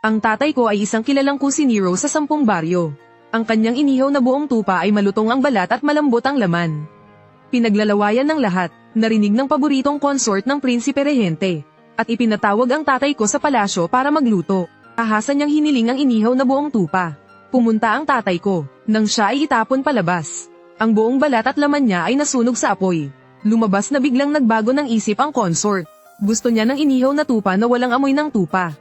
Ang tatay ko ay isang kilalang kusinero sa 10 baryo. Ang kanyang inihaw na buong tupa ay malutong ang balat at malambot ang laman. Pinaglalawayan ng lahat, narinig ng paboritong consort ng prinsipe rehente. At ipinatawag ang tatay ko sa palasyo para magluto. Ahasa niyang hiniling ang inihaw na buong tupa. Pumunta ang tatay ko, nang siya ay itapon palabas. Ang buong balat at laman niya ay nasunog sa apoy. Lumabas na biglang nagbago ng isip ang consort. Gusto niya ng inihaw na tupa na walang amoy ng tupa.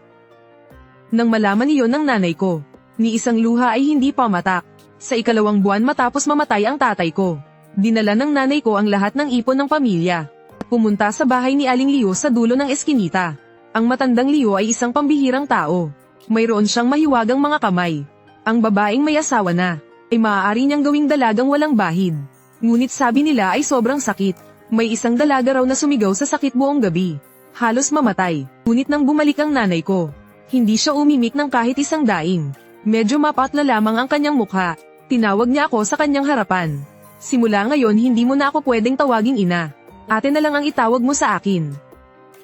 Nang malaman iyon ng nanay ko, ni isang luha ay hindi pamatak. Sa 2 buwan matapos mamatay ang tatay ko, dinala ng nanay ko ang lahat ng ipon ng pamilya. Pumunta sa bahay ni Aling Leo sa dulo ng eskinita. Ang matandang Leo ay isang pambihirang tao. Mayroon siyang mahiwagang mga kamay. Ang babaeng may asawa na, ay maaari niyang gawing dalagang walang bahid. Ngunit sabi nila ay sobrang sakit. May isang dalaga raw na sumigaw sa sakit buong gabi. Halos mamatay. Ngunit nang bumalik ang nanay ko, hindi siya umimik ng kahit isang daing. Medyo mapatla lamang ang kanyang mukha. Tinawag niya ako sa kanyang harapan. Simula ngayon hindi mo na ako pwedeng tawaging ina. Ate na lang ang itawag mo sa akin.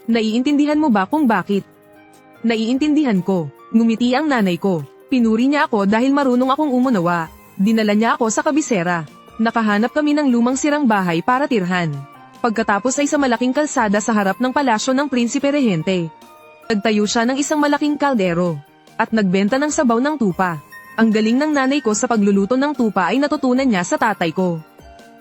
Naiintindihan mo ba kung bakit? Naiintindihan ko. Ngumiti ang nanay ko. Pinuri niya ako dahil marunong akong umunawa. Dinala niya ako sa kabisera. Nakahanap kami ng lumang sirang bahay para tirhan. Pagkatapos ay sa malaking kalsada sa harap ng palasyo ng prinsipe rehente. Nagtayo siya ng isang malaking kaldero, at nagbenta ng sabaw ng tupa. Ang galing ng nanay ko sa pagluluto ng tupa ay natutunan niya sa tatay ko.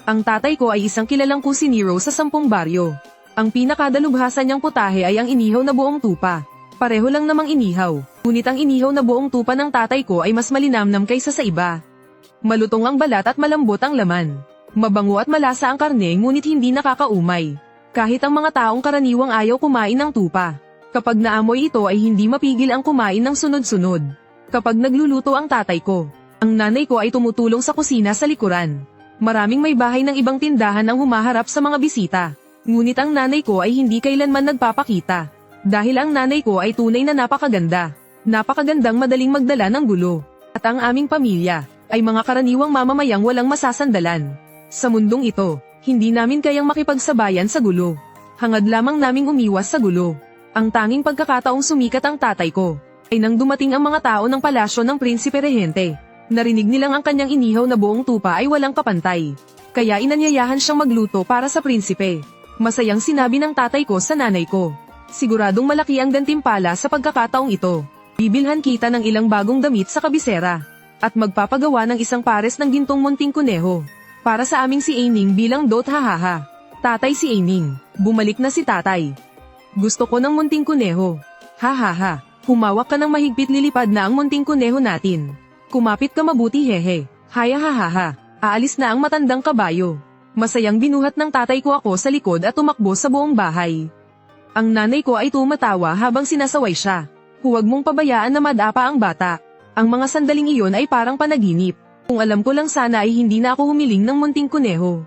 Ang tatay ko ay isang kilalang kusinero sa 10 baryo. Ang pinakadalubhasa niyang putahe ay ang inihaw na buong tupa. Pareho lang namang inihaw, ngunit ang inihaw na buong tupa ng tatay ko ay mas malinamnam kaysa sa iba. Malutong ang balat at malambot ang laman. Mabango at malasa ang karne ngunit hindi nakakaumay. Kahit ang mga taong karaniwang ayaw kumain ng tupa. Kapag naamoy ito ay hindi mapigil ang kumain ng sunod-sunod. Kapag nagluluto ang tatay ko, ang nanay ko ay tumutulong sa kusina sa likuran. Maraming may bahay ng ibang tindahan ang humaharap sa mga bisita. Ngunit ang nanay ko ay hindi kailanman nagpapakita. Dahil ang nanay ko ay tunay na napakaganda. Napakagandang madaling magdala ng gulo. At ang aming pamilya ay mga karaniwang mamamayang walang masasandalan. Sa mundong ito, hindi namin kayang makipagsabayan sa gulo. Hangad lamang naming umiwas sa gulo. Ang tanging pagkakataong sumikat ang tatay ko, ay nang dumating ang mga tao ng palasyo ng prinsipe rehente. Narinig nilang ang kanyang inihaw na buong tupa ay walang kapantay. Kaya inanyayahan siyang magluto para sa prinsipe. Masayang sinabi ng tatay ko sa nanay ko. Siguradong malaki ang gantimpala sa pagkakataong ito. Bibilhan kita ng ilang bagong damit sa kabisera. At magpapagawa ng isang pares ng gintong munting kuneho. Para sa aming si Aining bilang dot hahaha. Tatay si Aining, bumalik na si tatay. Gusto ko ng munting kuneho. Hahaha, humawak ka ng mahigpit lilipad na ang munting kuneho natin. Kumapit ka mabuti hehe. Haya hahaha, aalis na ang matandang kabayo. Masayang binuhat ng tatay ko ako sa likod at tumakbo sa buong bahay. Ang nanay ko ay tumatawa habang sinasaway siya. Huwag mong pabayaan na madapa ang bata. Ang mga sandaling iyon ay parang panaginip. Kung alam ko lang sana ay hindi na ako humiling ng munting kuneho.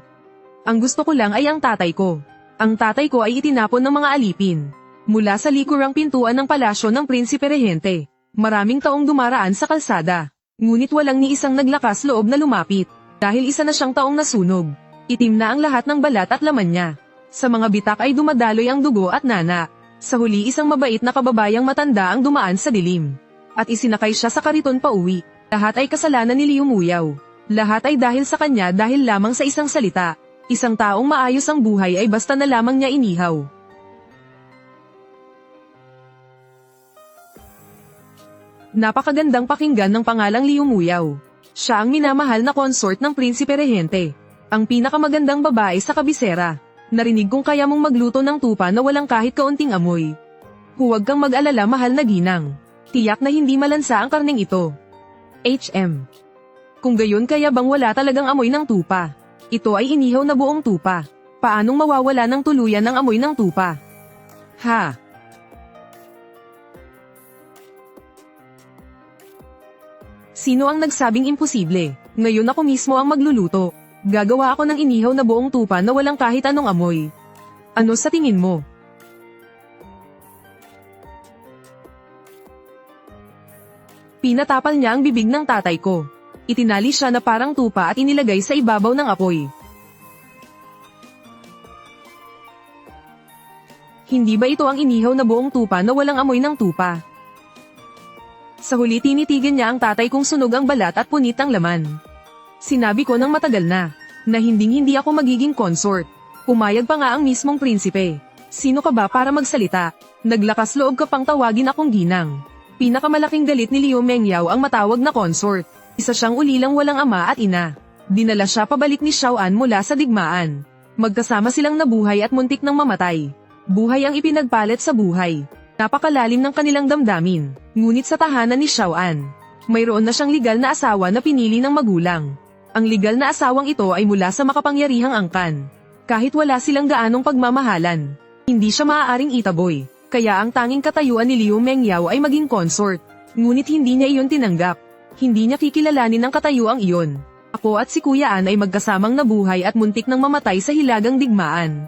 Ang gusto ko lang ay ang tatay ko. Ang tatay ko ay itinapon ng mga alipin. Mula sa likurang pintuan ng palasyo ng prinsipe rehente. Maraming taong dumaraan sa kalsada. Ngunit walang ni isang naglakas loob na lumapit. Dahil isa na siyang taong nasunog. Itim na ang lahat ng balat at laman niya. Sa mga bitak ay dumadaloy ang dugo at nana. Sa huli isang mabait na kababayang matanda ang dumaan sa dilim. At isinakay siya sa kariton pa uwi. Lahat ay kasalanan ni Liu Muyaw. Lahat ay dahil sa kanya dahil lamang sa isang salita. Isang taong maayos ang buhay ay basta na lamang niya inihaw. Napakagandang pakinggan ng pangalang Liu Muyaw. Siya ang minamahal na consort ng prinsipe rehente. Ang pinakamagandang babae sa kabisera. Narinig kong kaya mong magluto ng tupa na walang kahit kaunting amoy. Huwag kang mag-alala mahal na ginang. Tiyak na hindi malansa ang karneng ito. HM. Kung gayon kaya bang wala talagang amoy ng tupa? Ito ay inihaw na buong tupa. Paanong mawawala ng tuluyan ng amoy ng tupa? Ha? Sino ang nagsabing imposible? Ngayon ako mismo ang magluluto. Gagawa ako ng inihaw na buong tupa na walang kahit anong amoy. Ano sa tingin mo? Pinatapal niya ang bibig ng tatay ko. Itinali siya na parang tupa at inilagay sa ibabaw ng apoy. Hindi ba ito ang inihaw na buong tupa na walang amoy ng tupa? Sa huli tinitigan niya ang tatay kong sunog ang balat at punit ang laman. Sinabi ko ng matagal na hinding-hindi ako magiging consort. Pumayag pa nga ang mismong prinsipe. Sino ka ba para magsalita? Naglakas loob ka pang tawagin akong ginang. Pinakamalaking galit ni Liu Mengyao ang matawag na consort. Isa siyang ulilang walang ama at ina. Dinala siya pabalik ni Xiaoan mula sa digmaan. Magkasama silang nabuhay at muntik ng mamatay. Buhay ang ipinagpalit sa buhay. Napakalalim ng kanilang damdamin. Ngunit sa tahanan ni Xiaoan, mayroon na siyang legal na asawa na pinili ng magulang. Ang legal na asawang ito ay mula sa makapangyarihang angkan. Kahit wala silang gaanong pagmamahalan, hindi siya maaaring itaboy. Kaya ang tanging katayuan ni Liu Mengyao ay maging consort. Ngunit hindi niya iyon tinanggap. Hindi niya kikilalanin ang katayuang iyon. Ako at si Kuya An ay magkasamang nabuhay at muntik ng mamatay sa hilagang digmaan.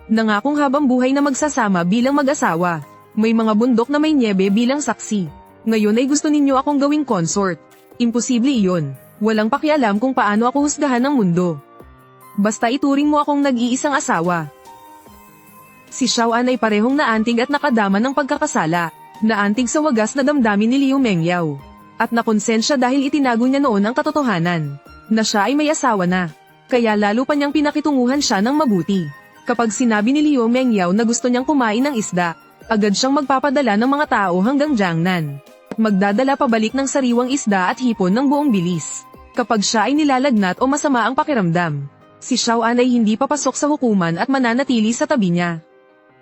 Nangakong habang buhay na magsasama bilang mag-asawa. May mga bundok na may nyebe bilang saksi. Ngayon ay gusto ninyo akong gawing consort. Imposible iyon. Walang pakialam kung paano ako husgahan ng mundo. Basta ituring mo akong nag-iisang asawa. Si Xiaoan ay parehong naantig at nakadama ng pagkakasala. Naantig sa wagas na damdamin ni Liu Mengyao. At nakonsensya dahil itinago niya noon ang katotohanan. Na siya ay may asawa na. Kaya lalo pa niyang pinakitunguhan siya ng mabuti. Kapag sinabi ni Liu Mengyao na gusto niyang kumain ng isda, agad siyang magpapadala ng mga tao hanggang Jiangnan. At magdadala pabalik ng sariwang isda at hipon ng buong bilis. Kapag siya ay nilalagnat o masama ang pakiramdam, si Xiaoan ay hindi papasok sa hukuman at mananatili sa tabi niya.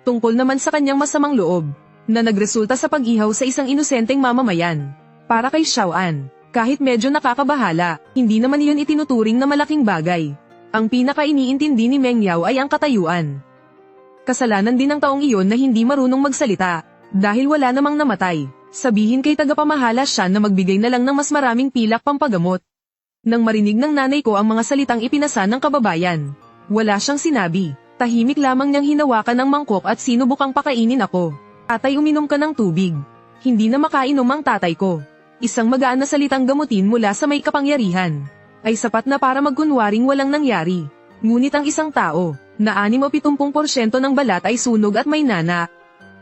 Tungkol naman sa kanyang masamang loob, na nagresulta sa pag-ihaw sa isang inosenteng mamamayan. Para kay Xiaoan, kahit medyo nakakabahala, hindi naman iyon itinuturing na malaking bagay. Ang pinaka-iniintindi ni Mengyao ay ang katayuan. Kasalanan din ng taong iyon na hindi marunong magsalita, dahil wala namang namatay. Sabihin kay tagapamahala siya na magbigay na lang ng mas maraming pilak pampagamot. Nang marinig ng nanay ko ang mga salitang ipinasa ng kababayan, wala siyang sinabi. Tahimik lamang niyang hinawakan ang mangkok at sinubukang pakainin ako. Tatay, uminom ka ng tubig. Hindi na makainom ang tatay ko. Isang magaan na salitang gamutin mula sa may kapangyarihan ay sapat na para magkunwaring walang nangyari. Ngunit ang isang tao, na 6 o 70% ng balat ay sunog at may nana.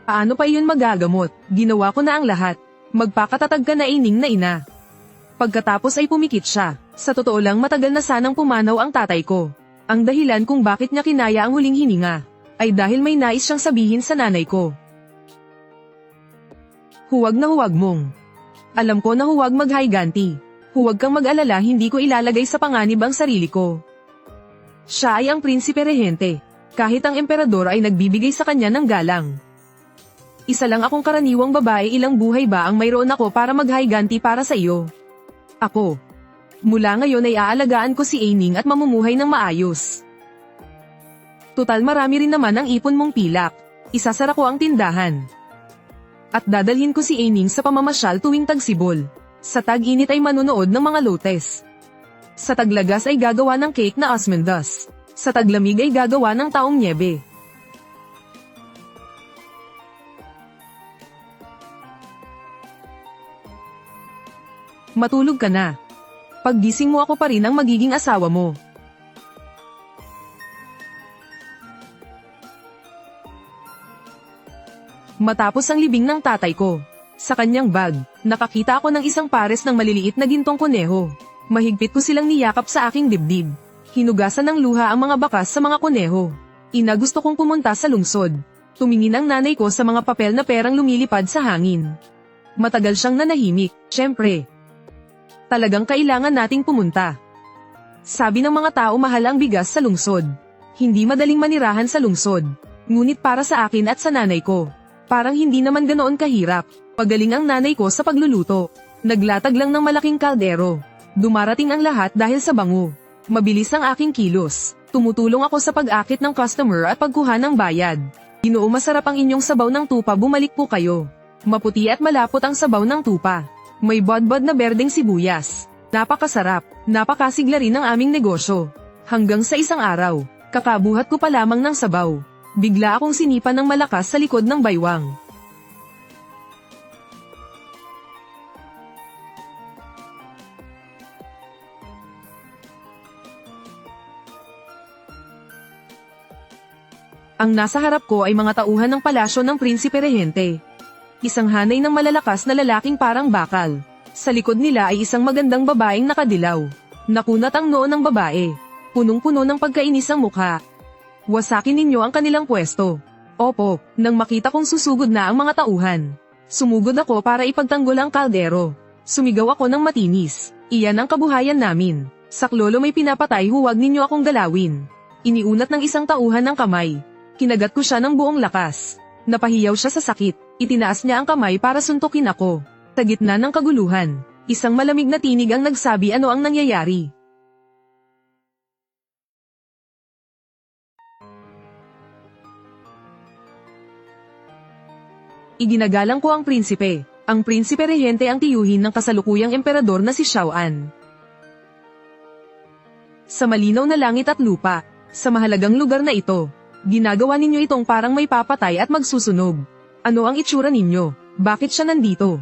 Paano pa iyon magagamot? Ginawa ko na ang lahat. Magpakatatag ka na, ining na ina. Pagkatapos ay pumikit siya. Sa totoo lang matagal na sanang pumanaw ang tatay ko. Ang dahilan kung bakit niya kinaya ang huling hininga, ay dahil may nais siyang sabihin sa nanay ko. Huwag na huwag mong. Alam ko na huwag maghayganti. Huwag kang mag-alala, hindi ko ilalagay sa panganib ang sarili ko. Siya ay ang prinsipe rehente. Kahit ang emperador ay nagbibigay sa kanya ng galang. Isa lang akong karaniwang babae, ilang buhay ba ang mayroon ako para maghayganti para sa iyo? Ako. Mula ngayon ay aalagaan ko si Aining at mamumuhay ng maayos. Tutal marami rin naman ang ipon mong pilak. Isasara ko ang tindahan. At dadalhin ko si Aining sa pamamasyal tuwing tagsibol. Sa tag-init ay manunood ng mga lotes. Sa taglagas ay gagawa ng cake na osmanthus. Sa taglamig ay gagawa ng taong nyebe. Matulog ka na. Paggising mo ako pa rin ang magiging asawa mo. Matapos ang libing ng tatay ko, sa kanyang bag, nakakita ako ng isang pares ng maliliit na gintong kuneho. Mahigpit ko silang niyakap sa aking dibdib. Hinugasan ng luha ang mga bakas sa mga kuneho. Gusto kong pumunta sa lungsod. Tumingin ang nanay ko sa mga papel na perang lumilipad sa hangin. Matagal siyang nanahimik. Siyempre, talagang kailangan nating pumunta. Sabi ng mga tao, mahal ang bigas sa lungsod. Hindi madaling manirahan sa lungsod. Ngunit para sa akin at sa nanay ko, parang hindi naman ganoon kahirap. Pagaling ang nanay ko sa pagluluto. Naglatag lang ng malaking kaldero. Dumarating ang lahat dahil sa bango. Mabilis ang aking kilos. Tumutulong ako sa pag-akit ng customer at pagkuha ng bayad. Ginoo, masarap ang inyong sabaw ng tupa, bumalik po kayo. Maputi at malapot ang sabaw ng tupa. May bodbod na berdeng sibuyas. Napakasarap. Napakasigla rin ang aming negosyo. Hanggang sa isang araw, kakabuhat ko pa lamang ng sabaw. Bigla akong sinipan ng malakas sa likod ng baywang. Ang nasa harap ko ay mga tauhan ng palasyo ng prinsipe rehente. Isang hanay ng malalakas na lalaking parang bakal. Sa likod nila ay isang magandang babaeng nakadilaw. Nakunat ang noo ng babae. Punong-puno ng pagkainis ang mukha. Wasakin ninyo ang kanilang pwesto. Opo, nang makita kong susugod na ang mga tauhan. Sumugod ako para ipagtanggol ang kaldero. Sumigaw ako ng matinis. Iyan ang kabuhayan namin. Saklolo may pinapatay, huwag ninyo akong galawin. Iniunat ng isang tauhan ng kamay. Kinagat ko siya ng buong lakas. Napahiyaw siya sa sakit. Itinaas niya ang kamay para suntukin ako. Sa gitna ng kaguluhan, isang malamig na tinig ang nagsabi ano ang nangyayari. Iginagalang ko ang prinsipe. Ang prinsipe rehente ang tiyuhin ng kasalukuyang emperador na si Xiaoan. Sa malinaw na langit at lupa, sa mahalagang lugar na ito, ginagawa ninyo itong parang may papatay at magsusunog. Ano ang itsura ninyo? Bakit siya nandito?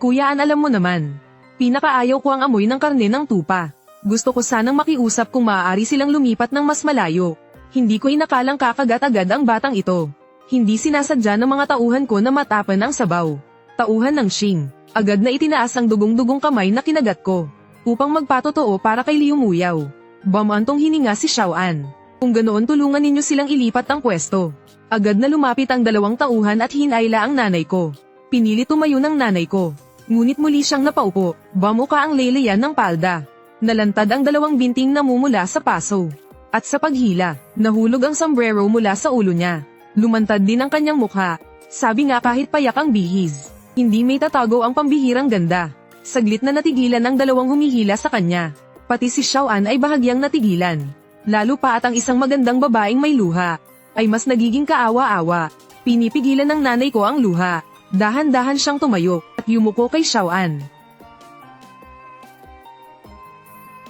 Kuyaan, alam mo naman. Pinakaayaw ko ang amoy ng karne ng tupa. Gusto ko sanang makiusap kung maaari silang lumipat ng mas malayo. Hindi ko inakalang kakagat agad ang batang ito. Hindi sinasadya ng mga tauhan ko na matapan ang sabaw. Tauhan ng Xing. Agad na itinaas ang dugong-dugong kamay na kinagat ko. Upang magpatotoo para kay Liu Muyaw. Bamantong hininga si Xiaoan. Kung ganoon, tulungan ninyo silang ilipat ang pwesto. Agad na lumapit ang dalawang tauhan at hinayla ang nanay ko. Pinili tumayo ng nanay ko. Ngunit muli siyang napaupo. Bamuka ang leleyan ng palda. Nalantad ang dalawang binting na mumula sa paso. At sa paghila, nahulog ang sombrero mula sa ulo niya. Lumantad din ang kanyang mukha. Sabi nga kahit payak ang bihis, hindi may tatago ang pambihirang ganda. Saglit na natigilan ang dalawang humihila sa kanya. Pati si Xiaoan ay bahagyang natigilan. Lalo pa at ang isang magandang babaeng may luha ay mas nagiging kaawa-awa. Pinipigilan ng nanay ko ang luha. Dahan-dahan siyang tumayo at yumuko kay Xiaoan.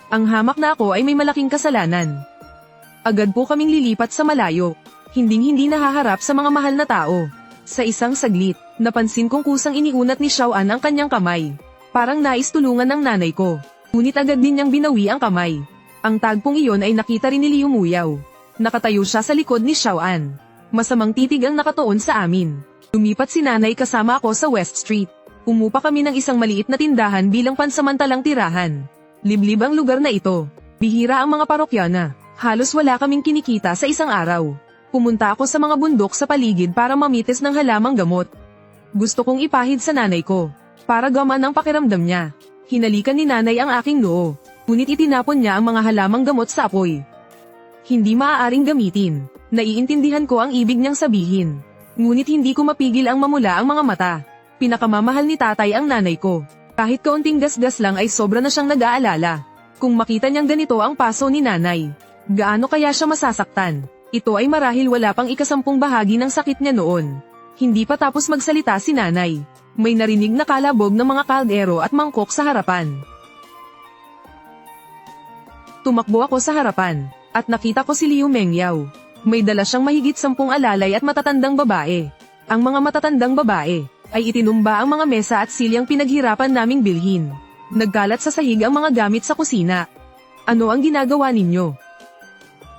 Ang hamak na ako ay may malaking kasalanan. Agad po kaming lilipat sa malayo. Hinding-hindi nahaharap sa mga mahal na tao. Sa isang saglit, napansin kong kusang iniunat ni Xiaoan ang kanyang kamay. Parang nais tulungan ng nanay ko. Ngunit agad din niyang binawi ang kamay. Ang tagpong iyon ay nakita rin ni Liu Muyaw. Nakatayo siya sa likod ni Xiaoan. Masamang titig ang nakatuon sa amin. Lumipat si nanay kasama ako sa West Street. Umupa kami ng isang maliit na tindahan bilang pansamantalang tirahan. Liblib ang lugar na ito. Bihira ang mga parokyana. Halos wala kaming kinikita sa isang araw. Pumunta ako sa mga bundok sa paligid para mamitis ng halamang gamot. Gusto kong ipahid sa nanay ko. Para gaman ang pakiramdam niya. Hinalikan ni nanay ang aking noo. Ngunit itinapon niya ang mga halamang gamot sa apoy. Hindi maaaring gamitin. Naiintindihan ko ang ibig niyang sabihin. Ngunit hindi ko mapigil ang mamula ang mga mata. Pinakamamahal ni tatay ang nanay ko. Kahit kaunting gasgas lang ay sobra na siyang nag-aalala. Kung makita niyang ganito ang paso ni nanay, gaano kaya siya masasaktan? Ito ay marahil wala pang ikasampung bahagi ng sakit niya noon. Hindi pa tapos magsalita si nanay. May narinig na kalabog ng mga kaldero at mangkok sa harapan. Tumakbo ako sa harapan, at nakita ko si Liu Mengyao. May dala siyang mahigit 10 alalay at matatandang babae. Ang mga matatandang babae ay itinumba ang mga mesa at silyang pinaghirapan naming bilhin. Nagkalat sa sahig ang mga gamit sa kusina. Ano ang ginagawa ninyo?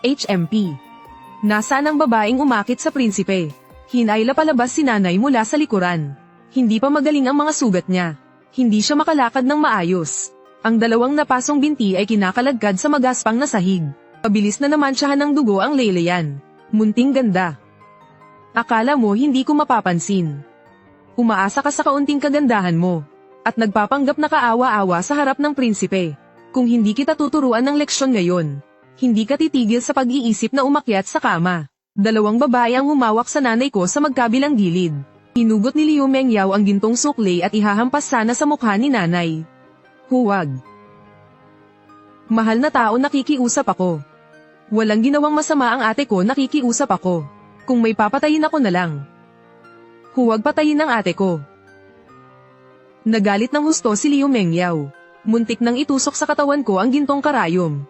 HMP. Nasaan ang babaeng umakit sa prinsipe? Hinayla palabas si nanay mula sa likuran. Hindi pa magaling ang mga sugat niya. Hindi siya makalakad ng maayos. Ang dalawang napasong binti ay kinakalagkad sa magaspang na sahig. Pabilis na namansahan ng dugo ang leleyan. Munting ganda. Akala mo hindi ko mapapansin. Umaasa ka sa kaunting kagandahan mo. At nagpapanggap na kaawa-awa sa harap ng prinsipe. Kung hindi kita tuturuan ng leksyon ngayon, hindi ka titigil sa pag-iisip na umakyat sa kama. Dalawang babae ang humawak sa nanay ko sa magkabilang gilid. Hinugot ni Liu Mengyao ang gintong sukli at ihahampas sana sa mukha ni nanay. Huwag. Mahal na tao, nakikiusap ako. Walang ginawang masama ang ate ko, nakikiusap ako. Kung may papatayin ako na lang. Huwag patayin ang ate ko. Nagalit ng husto si Liu Mengyao. Muntik nang itusok sa katawan ko ang gintong karayom.